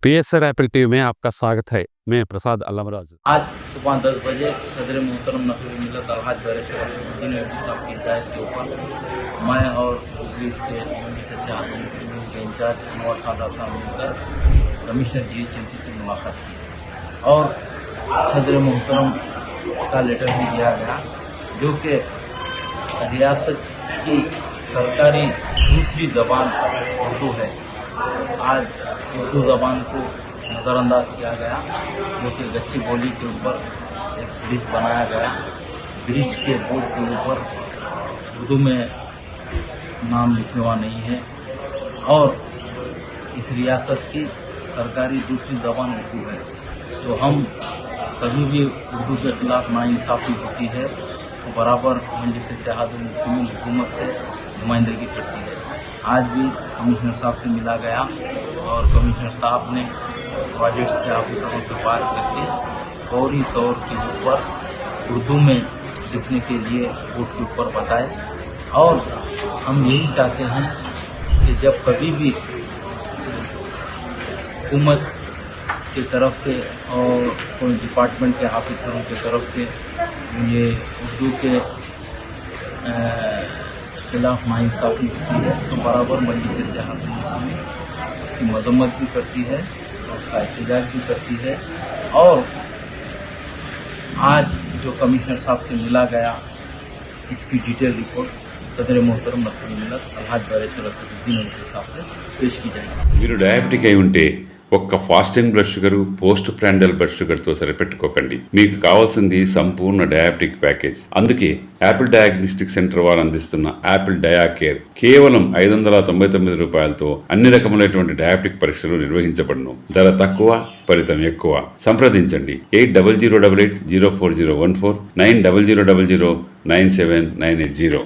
PSR Apple TV में आपका स्वागत है। मैं प्रसाद अल्लामराज। आज सुबह 10 बजे सदर मोहतरम नकल मिलत अलहाज बैरिस्टर असदुद्दीन अवैसी साहब की हिदायत के ऊपर मैं और पुलिस के मंडी से के इंचार्ज अनवर खान साहब मिलकर कमिश्नर GHMC से मुलाकात की और सदर मोहतरम का लेटर भी दिया गया, जो कि रियासत की सरकारी दूसरी ज़बान उर्दू है। आज उर्दू ज़बान को नज़रअंदाज किया गया, जो कि गच्ची बोली के ऊपर एक ब्रिज बनाया गया। ब्रिज के बोर्ड के ऊपर उर्दू में नाम लिखे हुआ नहीं है और इस रियासत की सरकारी दूसरी ज़बान उर्दू है। तो हम कभी भी उर्दू के ख़िलाफ़ नाइंसाफ़ी होती है तो बराबर मजलिस इत्तेहादुल मुस्लिमीन हुकूमत से नुमाइंदगी करती है। आज भी कमिश्नर साहब से मिला गया और कमिश्नर साहब ने प्रोजेक्ट्स के ऑफिसरों से बात करके फौरी तौर के ऊपर उर्दू में लिखने के लिए बोर्ड के ऊपर बताए। और हम यही चाहते हैं कि जब कभी भी हुकूमत की तरफ से और कोई डिपार्टमेंट के ऑफिसरों की तरफ से ये उर्दू के खिलाफ नाइंसाफ़ी होती है तो बराबर मजलिस इत्तेहादुल मुस्लिमीन उसकी मजम्मत भी करती है और उसका एहतजाज भी करती है। और आज जो कमिश्नर साहब से मिला गया, इसकी डिटेल रिपोर्ट सदर मोहतरम नकल मिलत अलहाज बैरिस्टर असदुद्दीन अवैसी साहब से पेश की जाएगी। మీరు డయాబెటిక్ అయి ఉంటే ఒక్క fasting blood sugar, post prandial blood షుగర్తో సరిపెట్టుకోకండి. మీకు కావాల్సింది సంపూర్ణ డయాబెటిక్ ప్యాకేజ్. అందుకే యాపిల్ డయాగ్నోస్టిక్ సెంటర్ వారు అందిస్తున్న యాపిల్ డయా కేర్ కేవలం 599 రూపాయలతో అన్ని రకములైనటువంటి డయాబెటిక్ పరీక్షలు నిర్వహించబడును. ధర తక్కువ, ఫలితం ఎక్కువ. సంప్రదించండి 8008804014 9000009790.